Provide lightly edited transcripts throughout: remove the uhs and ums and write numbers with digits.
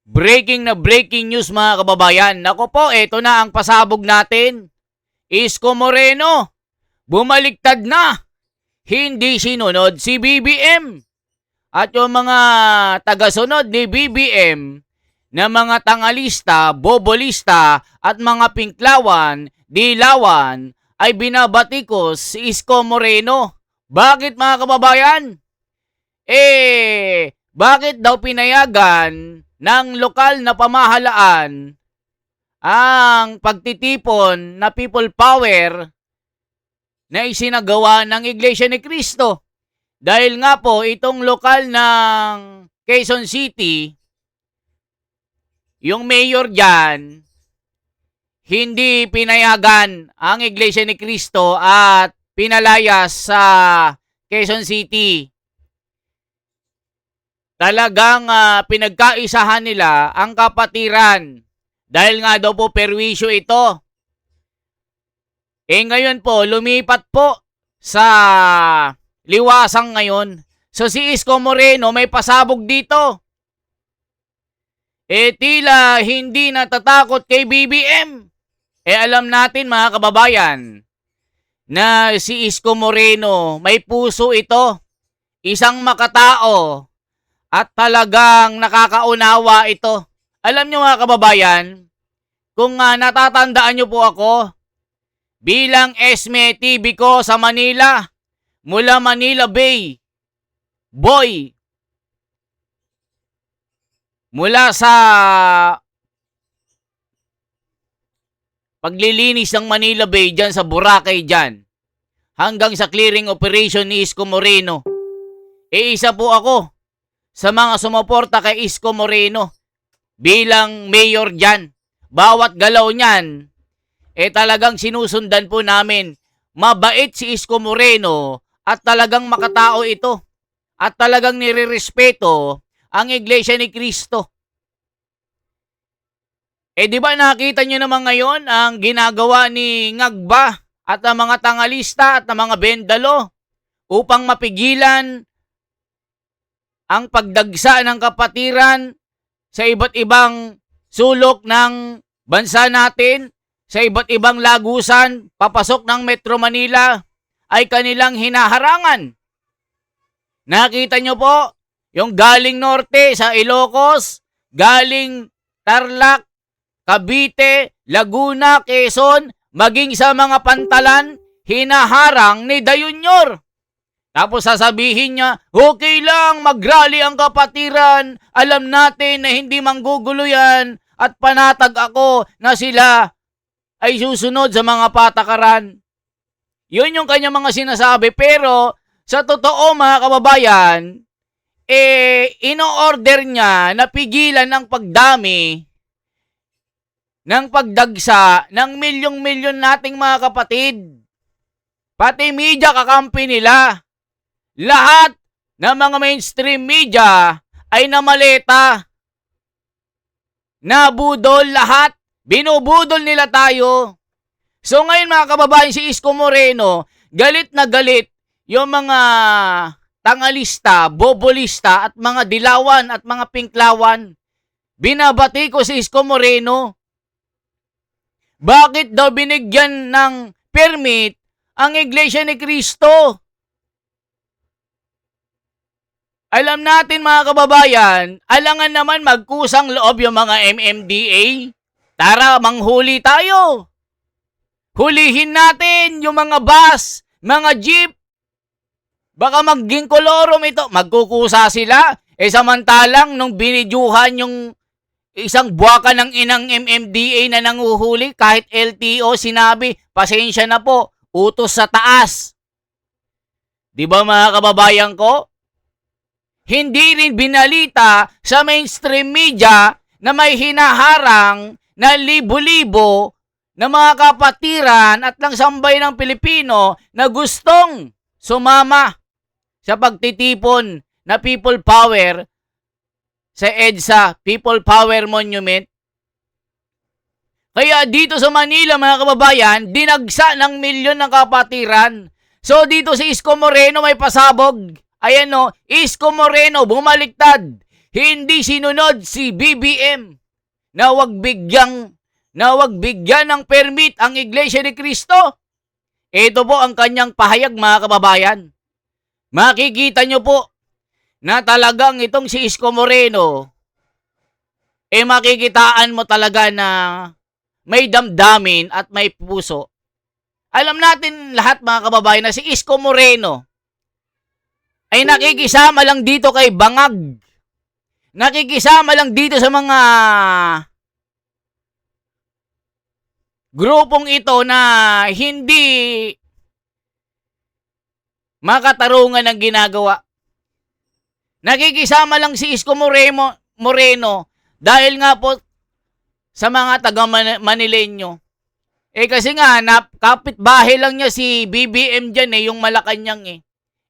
Breaking news mga kababayan. Nako po, eto na ang pasabog natin. Isko Moreno, bumaliktad na. Hindi sinunod si BBM. At yung mga tagasunod ni BBM na mga tangalista, bobolista at mga pinklawan, dilawan ay binabatikos si Isko Moreno. Bakit mga kababayan? Bakit daw pinayagan ng lokal na pamahalaan ang pagtitipon na people power na isinagawa ng Iglesia ni Cristo? Dahil nga po, itong lokal ng Quezon City, yung mayor dyan, hindi pinayagan ang Iglesia ni Cristo at pinalayas sa Quezon City. Talagang pinagkaisahan nila ang kapatiran. Dahil nga daw po perwisyo ito. Ngayon po, lumipat po sa liwasang ngayon. So si Isko Moreno may pasabog dito. Tila hindi natatakot kay BBM. Alam natin mga kababayan na si Isko Moreno may puso ito. Isang makatao. At talagang nakakaunawa ito. Alam nyo mga kababayan, kung natatandaan nyo po ako, bilang Esme TV ko sa Manila, mula Manila Bay, boy, mula sa paglilinis ng Manila Bay dyan sa Boracay dyan, hanggang sa clearing operation ni Isko Moreno, isa po ako sa mga sumuporta kay Isko Moreno bilang mayor dyan. Bawat galaw niyan, talagang sinusundan po namin. Mabait si Isko Moreno at talagang makatao ito. At talagang nirerespeto ang Iglesia ni Cristo. Di ba nakita nyo naman ngayon ang ginagawa ni Ngagba at ang mga tangalista at ang mga bendalo upang mapigilan ang pagdagsa ng kapatiran sa iba't ibang sulok ng bansa natin, sa iba't ibang lagusan, papasok ng Metro Manila, ay kanilang hinaharangan. Nakita nyo po, yung galing norte sa Ilocos, galing Tarlac, Cavite, Laguna, Quezon, maging sa mga pantalan, hinaharang ni Dayunyor. Tapos sasabihin niya, okay lang, mag-rally ang kapatiran. Alam natin na hindi manggugulo yan at panatag ako na sila ay susunod sa mga patakaran. Yun yung kanyang mga sinasabi. Pero sa totoo mga kababayan, ino-order niya na pigilan ng pagdami ng pagdagsa ng milyong-milyon nating mga kapatid. Pati media kakampi nila. Lahat ng mga mainstream media ay namaleta. Nabudol lahat. Binubudol nila tayo. So ngayon mga kababayan, si Isko Moreno, galit na galit yung mga tangalista, bobolista at mga dilawan at mga pinklawan. Binabati ko si Isko Moreno. Bakit daw binigyan ng permit ang Iglesia ni Cristo? Alam natin mga kababayan, alangan naman magkusang loob yung mga MMDA. Tara, manghuli tayo. Hulihin natin yung mga bus, mga jeep. Baka maging kolorom ito. Magkukusa sila. Samantalang nung binidyuhan yung isang buwaka ng inang MMDA na nanguhuli, kahit LTO sinabi, pasensya na po, utos sa taas. Di ba mga kababayan ko? Hindi rin binalita sa mainstream media na may hinaharang na libo-libo na mga kapatiran at langsambay ng Pilipino na gustong sumama sa pagtitipon na people power sa EDSA, People Power Monument. Kaya dito sa Manila mga kababayan, dinagsa ng milyon ng kapatiran. So dito si Isko Moreno may pasabog. Ayan o, Isko Moreno bumaliktad. hindi sinunod si BBM na wag bigyan ng permit ang Iglesia ni Cristo. Ito po ang kanyang pahayag, mga kababayan. Makikita nyo po na talagang itong si Isko Moreno, makikitaan mo talaga na may damdamin at may puso. Alam natin lahat, mga kababayan, na si Isko Moreno ay nakikisama lang dito kay Bangag. Nakikisama lang dito sa mga grupong ito na hindi makatarungan ang ginagawa. Nakikisama lang si Isko Moreno dahil nga po sa mga taga-Manileño. Kasi nga, kapitbahay lang niya si BBM dyan yung Malacanang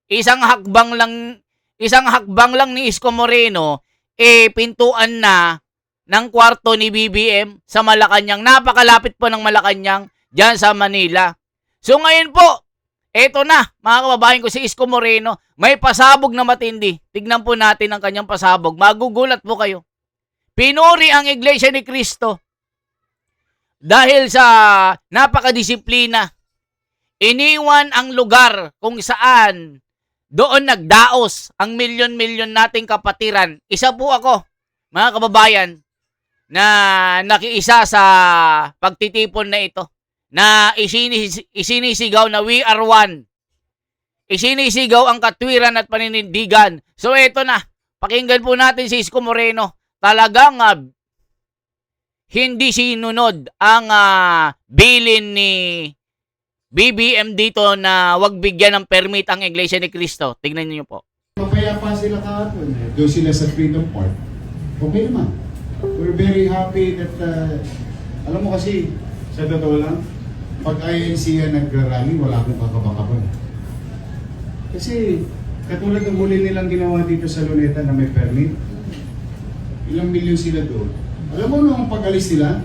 Isang hakbang lang ni Isko Moreno, pintuan na ng kwarto ni BBM sa Malacanang. Napakalapit po ng Malacanang dyan sa Manila. So ngayon po, eto na, mga kababayan ko, si Isko Moreno, may pasabog na matindi. Tignan po natin ang kanyang pasabog. Magugulat po kayo. Pinuri ang Iglesia ni Cristo dahil sa napakadisiplina. Iniwan ang lugar kung saan doon nagdaos ang milyon-milyon nating kapatiran. Isa po ako, mga kababayan, na nakiisa sa pagtitipon na ito, na isinisigaw na we are one. Isinisigaw ang katwiran at paninindigan. So eto na, pakinggan po natin si Isko Moreno. Talagang hindi sinunod ang bilin ni BBM dito na wag bigyan ng permit ang Iglesia ni Cristo. Tignan niyo po. Mapayapa sila kahapon. Doon sila sa Freedom Park. Okay naman. We're very happy that, alam mo kasi, sa totoo lang, pag INC yan nag-rally, wala akong kakabang-kabang. Kasi, katulad ng huli nilang ginawa dito sa Luneta na may permit, ilang milyon sila doon. Alam mo nung pag-alis nila?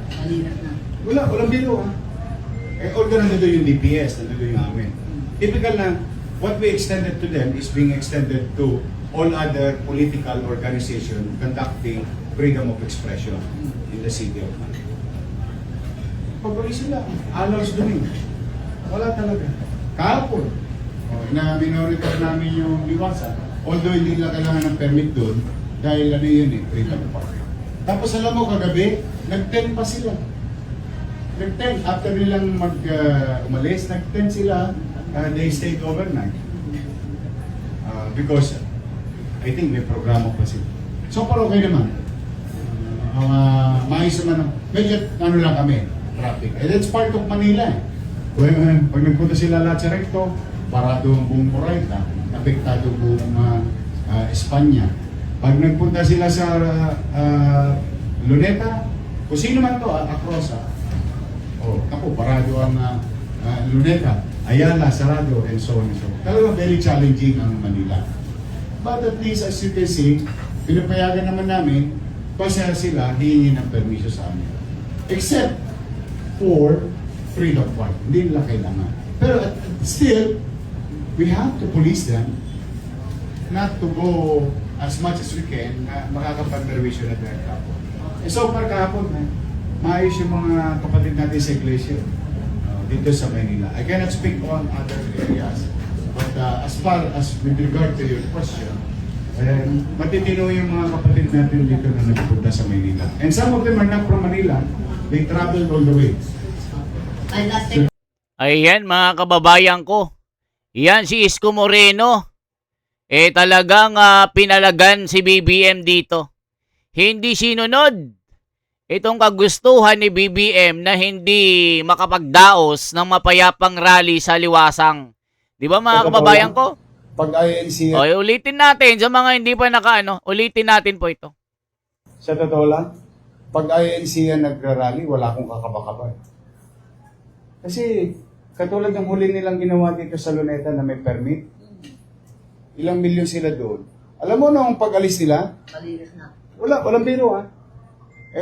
Walang biro although nandito yung DPS, nandito yung amin. Typical na, what we extended to them is being extended to all other political organization conducting freedom of expression in the city of Manila. Pag-alis sila, alos doon wala talaga. Kahapon, na minoritor namin yung Liwasa, although hindi nila kailangan ng permit doon, dahil ano yun freedom park. Tapos alam mo, kagabi, nag-10 pa sila. Nag-10, after nilang umalis, nag-10 sila, they stayed overnight. Because, I think may programa pa sila. So, pero okay naman. Maayos naman, medyo ano lang kami, traffic. And that's part of Manila Pag nagpunta sila lahat sa recto, parado ang buong Moraita, apektado buong Espanya. Pag nagpunta sila sa Luneta, kung sino man to, across ako, parado ang Luneta, Ayala, Sarado, and so on and so on. Talagang very challenging ang Manila. But at least, as you can see, pinapayagan naman namin, basta sila hihingi ng permiso sa amin. Except for Freedom Park. Hindi nila kailangan. Pero still, we have to police them not to go as much as we can na makakapag-permission at their kapon. So far kahapon, maayos yung mga kapatid natin sa iglesia dito sa Manila. I cannot speak on other areas. But as far as with regard to your question, matitino yung mga kapatid natin dito na nagpunta sa Manila. And some of them are not from Manila. They traveled all the way. Ayan, mga kababayan ko. Yan si Isko Moreno. Talagang pinalagan si BBM dito. Hindi sinunod itong kagustuhan ni BBM na hindi makapagdaos ng mapayapang rally sa Liwasang. Di ba, mga kababayan ko? Pag INC... ulitin natin sa mga hindi pa ulitin natin po ito. Sa totoo lang, pag INC yan nagra-rally, wala akong kakabakabay. Kasi katulad ng huli nilang ginawa dito sa Luneta na may permit, ilang milyon sila doon. Alam mo nung pag-alis nila? Walang biro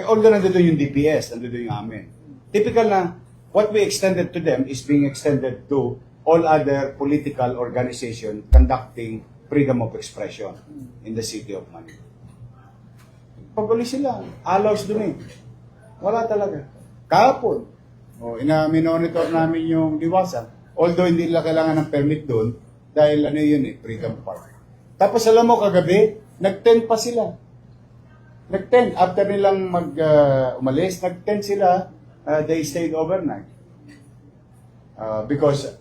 although nandito yung DPS, nandito yung amin. Typical na, what we extended to them is being extended to all other political organization conducting freedom of expression in the city of Manila. Pag-uli sila, alaws dun eh. Wala talaga. Kahapon, minonitor namin yung Liwasan. Although hindi nila kailangan ng permit doon, dahil ano yun eh, Freedom Park. Tapos alam mo, kagabi, nag-tent pa sila. Nag-tent. After nilang umalis, nag-tent sila. They stayed overnight. Because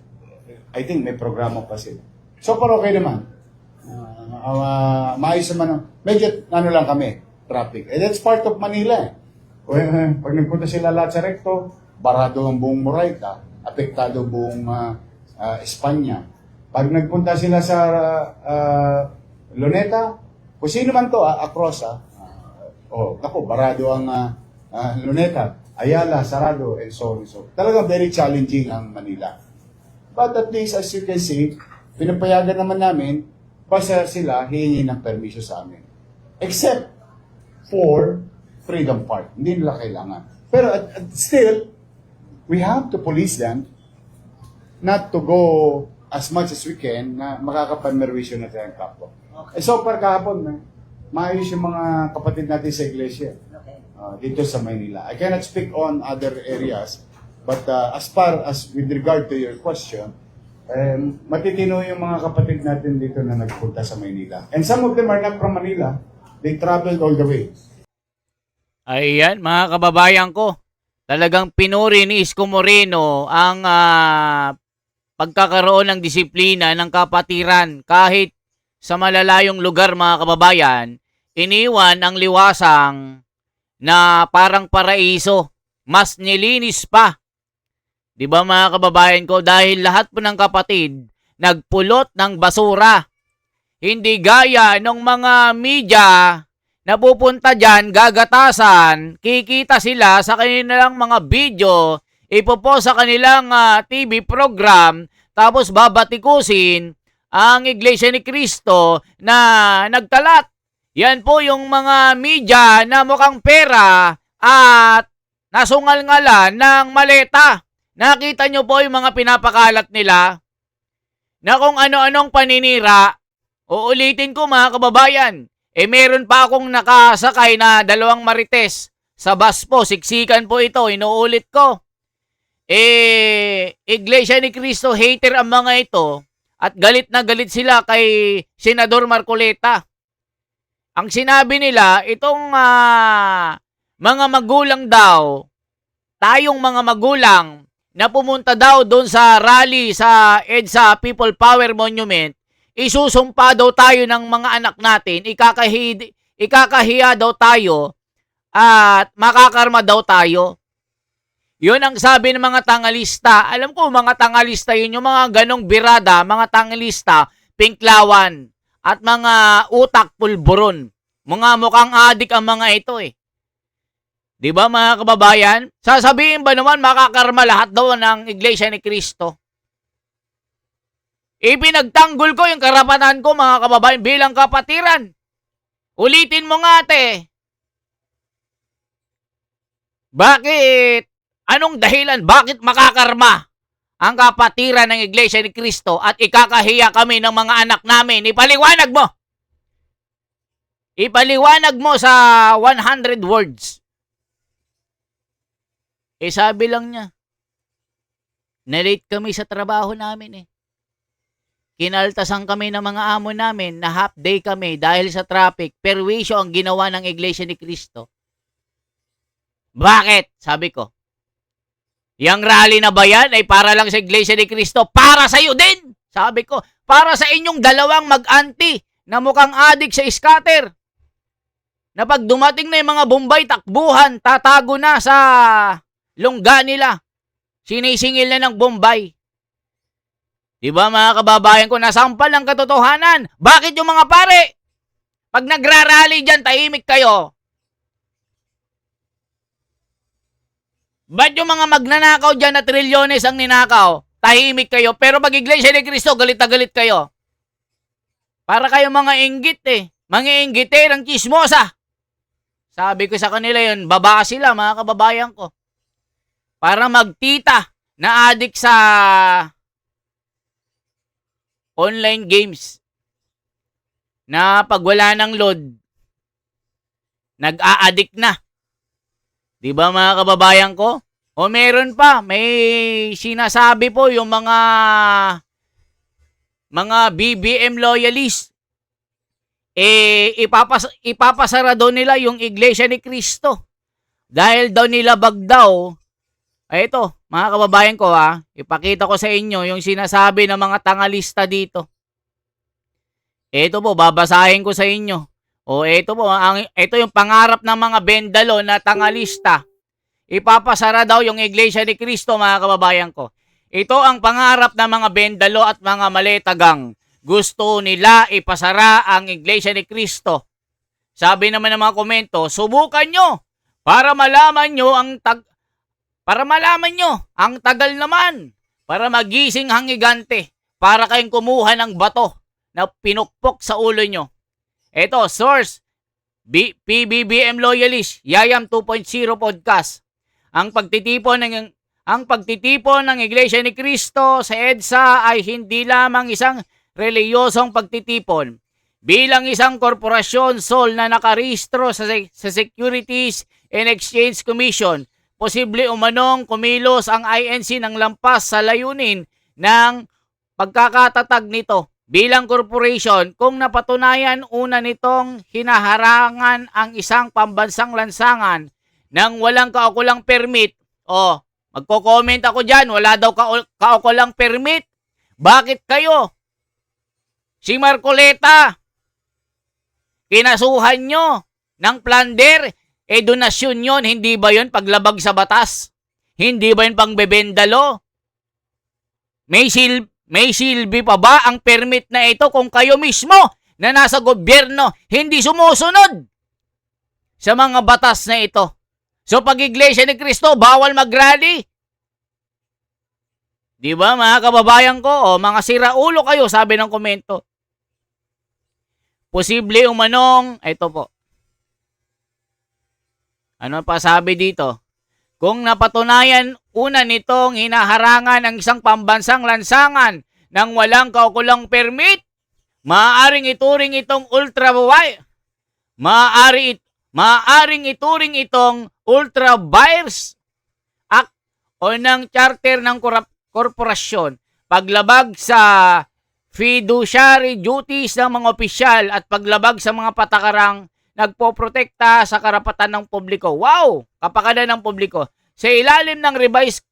I think may programa pa sila. So, pero okay naman. Maayos naman. Medyo, lang kami, traffic. That's part of Manila eh. Pag nagpunta sila lahat sa Recto, barado ang buong Moraita, apektado buong Espanya. Pag nagpunta sila sa Luneta, kung sino man to, across, barado ang Luneta, Ayala, Sarado, and so on and so. Talagang very challenging ang Manila. But at least, as you can see, pinapayagan naman namin, basta sila hihingi ng permisyo sa amin. Except for Freedom Park. Hindi nila kailangan. Pero still, we have to police them not to go as much as we can na makakapanmerwisyo na tayong kapwa. Okay. So far kahapon, maayos yung mga kapatid natin sa iglesia. Okay. Dito sa Maynila. I cannot speak on other areas, but as far as with regard to your question, matitino yung mga kapatid natin dito na nagpunta sa Maynila. And some of them are not from Manila. They traveled all the way. Ayan, mga kababayan ko. Talagang pinuri ni Isko Moreno ang pagkakaroon ng disiplina ng kapatiran kahit sa malalayong lugar, mga kababayan. Iniwan ang Liwasang na parang paraiso. Mas nilinis pa. Di ba, mga kababayan ko? Dahil lahat po ng kapatid nagpulot ng basura. Hindi gaya ng mga media na pupunta dyan, gagatasan, kikita sila sa kanilang mga video, ipopost sa kanilang TV program, tapos babatikusin ang Iglesia ni Cristo na nagkalat. Yan po yung mga media na mukhang pera at nasungal-ngalan ng maleta. Nakita nyo po yung mga pinapakalat nila na kung ano-anong paninira. Uulitin ko, mga kababayan, meron pa akong nakasakay na 2 marites sa bus po. Siksikan po ito, inuulit ko. Iglesia ni Cristo hater ang mga ito at galit na galit sila kay Senador Marcoleta. Ang sinabi nila, itong mga magulang daw, tayong mga magulang na pumunta daw doon sa rally sa EDSA People Power Monument, isusumpa daw tayo ng mga anak natin, ikakahiya daw tayo at makakarma daw tayo. Yun ang sabi ng mga tangalista. Alam ko, mga tangalista yun, yung mga ganong birada, mga tangalista, pinklawan, at mga utak pulburon. Mga mukhang adik ang mga ito eh. Di ba, mga kababayan? Sasabihin ba naman makakarma lahat daw ng Iglesia ni Cristo? Ipinagtanggol ko yung karapatan ko, mga kababayan, bilang kapatiran. Ulitin mo nga, ate. Bakit? Anong dahilan? Bakit makakarma ang kapatiran ng Iglesia ni Cristo at ikakahiya kami ng mga anak namin? Ipaliwanag mo. Ipaliwanag mo sa 100 words. Sabi lang niya, na-late kami sa trabaho namin eh. Kinaltasan kami ng mga amo namin na half day kami dahil sa traffic. Perwisyo ang ginawa ng Iglesia ni Cristo. Bakit? Sabi ko. Yang rally na ba yan ay para lang sa Iglesia ni Cristo? Para sa iyo din! Sabi ko. Para sa inyong dalawang mag-anti na mukhang adik sa scatter. Na pag dumating na yung mga Bombay, takbuhan, tatago na sa lungga nila. Sinisingil na ng Bombay. Diba, mga kababayan ko, nasampal ang katotohanan. Bakit yung mga pare? Pag nagrarally dyan, tahimik kayo. Ba't yung mga magnanakaw dyan na trilyones ang ninakaw? Tahimik kayo. Pero pag Iglesia ni Cristo, galit na galit kayo. Para kayo mga inggit eh. Mga inggiterang chismosa. Sabi ko sa kanila yun, baba sila, mga kababayan ko. Para magtita na adik sa online games na pag wala ng load, Nag-a-addict na. Di ba mga kababayan ko? O meron pa, may sinasabi po yung mga BBM loyalist. Ipapasara daw nila yung Iglesia ni Cristo. Dahil daw nilabag daw. Ito, mga kababayan ko ipakita ko sa inyo yung sinasabi ng mga tangalista dito. Ito po, babasahin ko sa inyo. O ito po, ito yung pangarap ng mga bendalo na tangalista. Ipapasara daw yung Iglesia ni Cristo, mga kababayan ko. Ito ang pangarap ng mga bendalo at mga maletagang. Gusto nila ipasara ang Iglesia ni Cristo. Sabi naman ng mga komento, subukan nyo para malaman nyo ang tagal naman. Para magising ang higante. Para kayong kumuha ng bato na pinukpok sa ulo nyo. Ito, source, PBBM Loyalist, Yayam 2.0 Podcast. Ang pagtitipon ng Iglesia ni Cristo sa EDSA ay hindi lamang isang reliyosong pagtitipon. Bilang isang korporasyon sole na nakarehistro sa Securities and Exchange Commission, posible umanong kumilos ang INC ng lampas sa layunin ng pagkakatatag nito. Bilang corporation, kung napatunayan una nitong hinaharangan ang isang pambansang lansangan nang walang kaukulang permit, magko-comment ako dyan, wala daw kaukulang permit. Bakit kayo? Si Marcoleta, kinasuhan nyo ng plunder, donasyon yun, hindi ba yun paglabag sa batas? Hindi ba yun pangbebendalo? May silbi pa ba ang permit na ito kung kayo mismo na nasa gobyerno hindi sumusunod sa mga batas na ito? So pag Iglesia ni Cristo, bawal mag-rally? Di ba mga kababayan ko? Mga siraulo kayo, sabi ng komento. Posible umanong, ito po. Ano pa sabi dito? Kung napatunayan una nitong hinaharangan ang isang pambansang lansangan ng walang kaukulang permit, maaaring ituring itong ultra virus act o ng charter ng korporasyon, paglabag sa fiduciary duties ng mga opisyal at paglabag sa mga patakarang nagpoprotekta sa karapatan ng publiko. Wow! Kapakanan ng publiko. Sa ilalim ng revised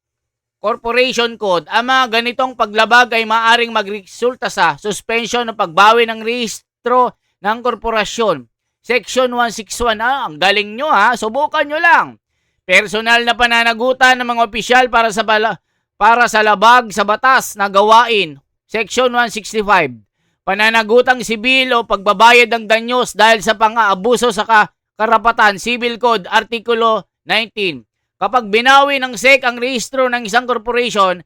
Corporation Code, ang mga ganitong paglabag ay maaaring magresulta sa suspension ng pagbawi ng rehistro ng korporasyon. Section 161, ang galing nyo subukan nyo lang. Personal na pananagutan ng mga opisyal para sa labag sa batas na gawain. Section 165. Pananagutang sibil o pagbabayad ng danyos dahil sa pang-aabuso sa karapatan. Civil Code, Artikulo 19. Kapag binawi ng SEC ang rehistro ng isang korporasyon,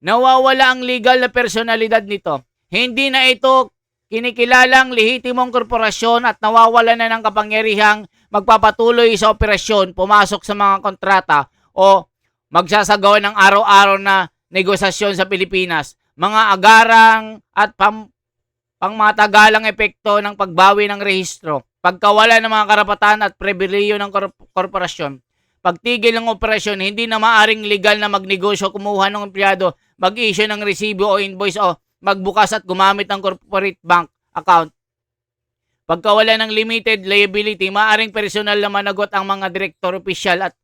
nawawala ang legal na personalidad nito. Hindi na ito kinikilalang lehitimong korporasyon at nawawala na ng kapangyarihang magpapatuloy sa operasyon, pumasok sa mga kontrata o magsasagawa ng araw-araw na negosasyon sa Pilipinas. Mga agarang at pangmatagalang epekto ng pagbawi ng rehistro, pagkawala ng mga karapatan at pribilehiyo ng korporasyon, pagtigil ng operasyon, hindi na maaring legal na magnegosyo, kumuha ng empleyado, mag-issue ng resibo o invoice o magbukas at gumamit ng corporate bank account. Pagkawala ng limited liability, maaring personal na managot ang mga direktor, opisyal at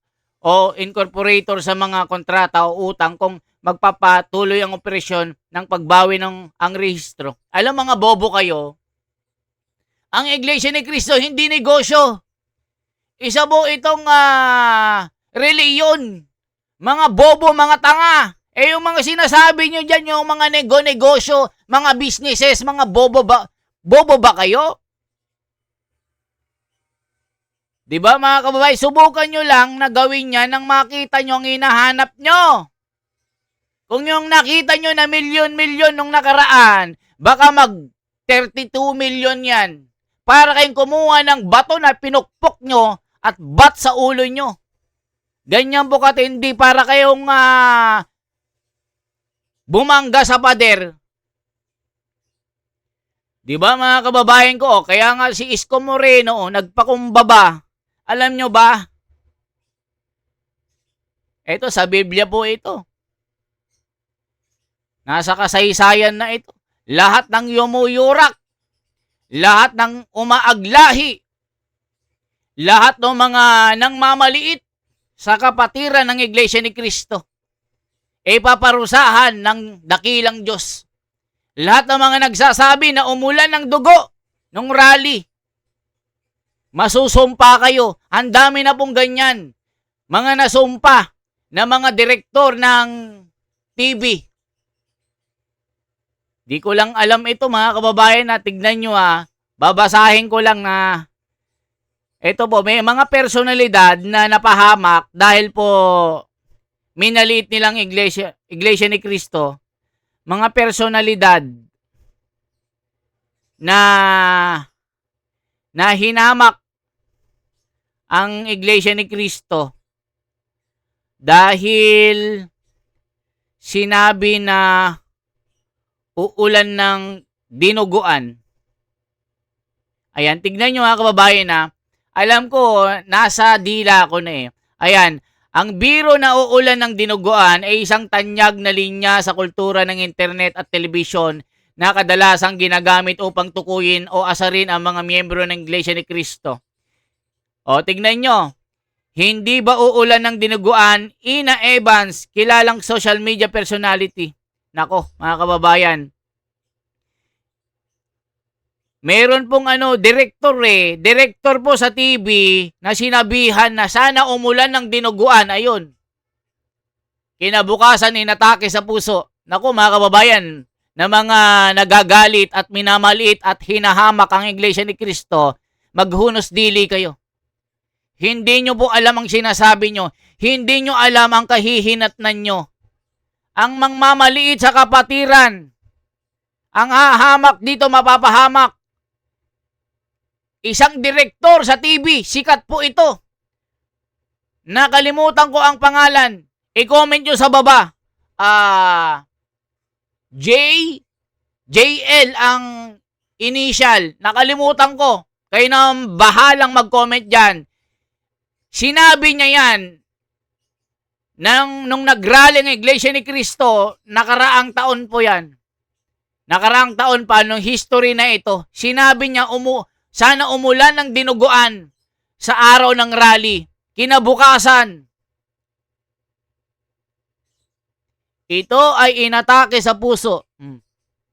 o incorporator sa mga kontrata o utang kung magpapatuloy ang operasyon ng pagbawi ng ang rehistro. Alam mga bobo kayo, ang Iglesia ni Cristo hindi negosyo. Isa po itong reliyon. Mga bobo, mga tanga. Yung mga sinasabi nyo dyan, yung mga negosyo, mga businesses, mga bobo ba kayo? Diba mga kababayan, subukan nyo lang na gawin yan nang makita nyo ang hinahanap nyo. Kung yung nakita nyo na milyon-milyon nung nakaraan, baka mag 32 million yan. Para kayong kumuha ng bato na pinukpok nyo at bat sa ulo nyo. Ganyan po katindi para kayong bumangga sa pader. Diba mga kababayan ko, kaya nga si Isko Moreno nagpakumbaba Alam nyo ba? Ito, sa Biblia po ito. Nasa kasaysayan na ito. Lahat ng yumuyurak, lahat ng umaaglahi, lahat ng mga nang mamaliit sa kapatiran ng Iglesia ni Cristo, paparusahan ng dakilang Diyos. Lahat ng mga nagsasabi na umulan ng dugo nung rally, masusumpa kayo. Ang dami na pong ganyan. Mga nasumpa na mga direktor ng TV. Di ko lang alam ito mga kababayan na tignan nyo babasahin ko lang na ito po, may mga personalidad na napahamak dahil po minaliit nilang iglesia ni Cristo. Mga personalidad na hinamak ang iglesia ni Cristo dahil sinabi na uulan ng dinuguan. Ayan, tignan nyo mga kababayan alam ko, nasa dila ko na Ayan, ang biro na uulan ng dinuguan ay isang tanyag na linya sa kultura ng internet at telebisyon na kadalasang ginagamit upang tukuyin o asarin ang mga miyembro ng Iglesia ni Cristo. O, tignan nyo. Hindi ba uulan ng dinuguan? Ina Evans, kilalang social media personality. Nako, mga kababayan. Meron pong director po sa TV na sinabihan na sana umulan ng dinuguan. Ayun. Kinabukasan inatake sa puso. Naku mga kababayan, na mga nagagalit at minamaliit at hinahamak ang Iglesia ni Cristo, maghunos dili kayo. Hindi nyo po alam ang sinasabi nyo. Hindi nyo alam ang kahihinatnan nyo. Ang mangmamaliit sa kapatiran, ang hahamak dito mapapahamak. Isang direktor sa TV, sikat po ito. Nakalimutan ko ang pangalan. I-comment nyo sa baba. JL ang initial. Nakalimutan ko. Kayo na bahalang mag-comment dyan. Sinabi niya yan nung nag-rally ng Iglesia ni Cristo, nakaraang taon po yan. Nakaraang taon pa, nung history na ito, sinabi niya sana umulan ng dinuguan sa araw ng rally. Kinabukasan, ito ay inatake sa puso.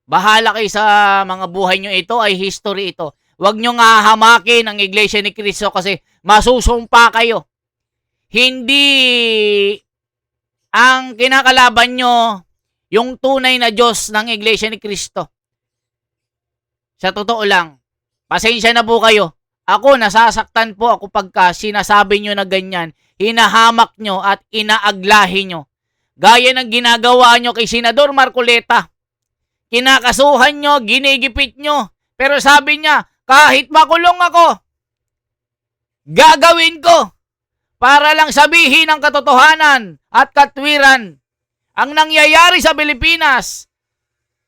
Bahala kayo sa mga buhay nyo. Ito ay history ito. Huwag nyo nga hamakin ang Iglesia ni Cristo kasi masusumpa kayo. Hindi ang kinakalaban nyo yung tunay na Diyos ng Iglesia ni Cristo. Sa totoo lang, pasensya na po kayo. Ako, nasasaktan po ako pagka sinasabi nyo na ganyan, hinahamak nyo at inaaglahi nyo. Gaya ng ginagawa nyo kay Senador Marcoleta. Kinakasuhan nyo, ginigipit nyo. Pero sabi niya, kahit makulong ako, gagawin ko para lang sabihin ang katotohanan at katwiran. Ang nangyayari sa Pilipinas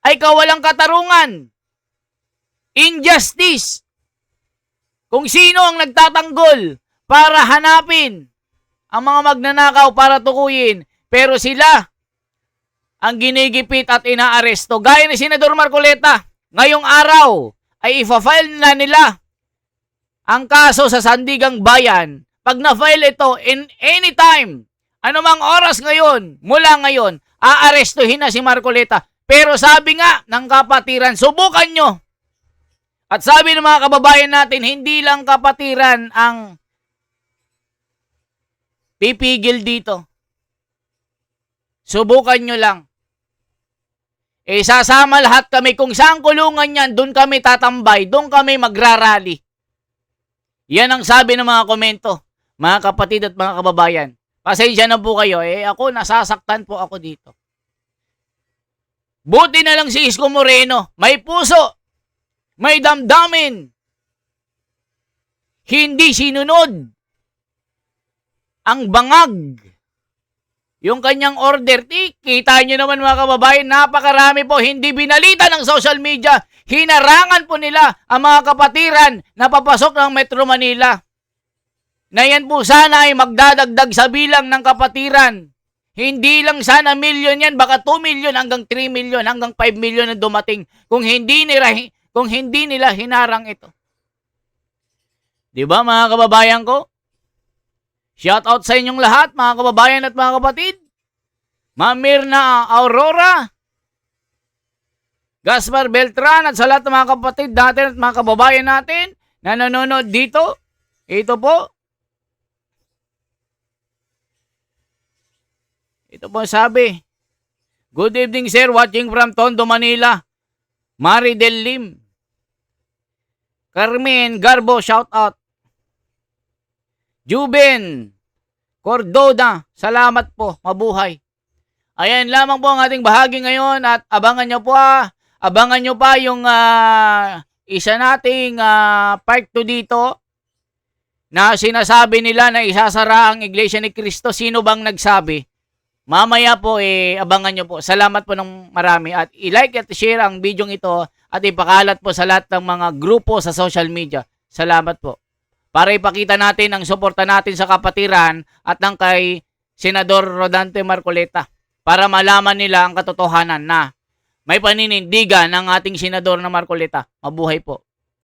ay kawalang katarungan. Injustice. Kung sino ang nagtatanggol para hanapin ang mga magnanakaw para tukuyin, pero sila ang ginigipit at inaaresto. Gaya ni Senador Marcoleta, ngayong araw ay ifa-file na nila ang kaso sa Sandigang Bayan. Pag na-file ito, in any time, anumang oras ngayon, mula ngayon, aarestuhin na si Marcoleta. Pero sabi nga ng kapatiran, subukan nyo. At sabi ng mga kababayan natin, hindi lang kapatiran ang pipigil dito. Subukan nyo lang. Sasama lahat kami. Kung saan kulungan yan, doon kami tatambay. Doon kami magrarally. Yan ang sabi ng mga komento. Mga kapatid at mga kababayan. Pasensya na po kayo. Ako, nasasaktan po ako dito. Buti na lang si Isko Moreno. May puso. May damdamin. Hindi sinunod ang bangag. Yung kanyang order, kita nyo naman mga kababayan, napakarami po, hindi binalita ng social media. Hinarangan po nila ang mga kapatiran na papasok ng Metro Manila. na yan po sana ay magdadagdag sa bilang ng kapatiran. Hindi lang sana milyon yan, baka 2 million hanggang 3 million, hanggang 5 million na dumating kung hindi nila hinarang ito. Di ba mga kababayan ko? Shout out sa inyong lahat mga kababayan at mga kapatid. Ma'am Mirna Aurora, Gaspar Beltran at sa lahat ng mga kapatid natin at mga kababayan natin na nanonood dito. Ito po. Ito po sabi. Good evening sir, watching from Tondo, Manila. Maridel Lim. Carmen Garbo, shout out. Juben Cordona, salamat po, mabuhay. Ayan lamang po ang ating bahagi ngayon at abangan nyo pa yung isa nating part 2 dito na sinasabi nila na isasara ang Iglesia ni Cristo. Sino bang nagsabi? Mamaya po, abangan nyo po. Salamat po ng marami. At i-like at share ang video ito at ipakalat po sa lahat ng mga grupo sa social media. Salamat po. Para ipakita natin ang suporta natin sa kapatiran at ng kay Senador Rodante Marcoleta. Para malaman nila ang katotohanan na may paninindigan ng ating Senador na Marcoleta. Mabuhay po.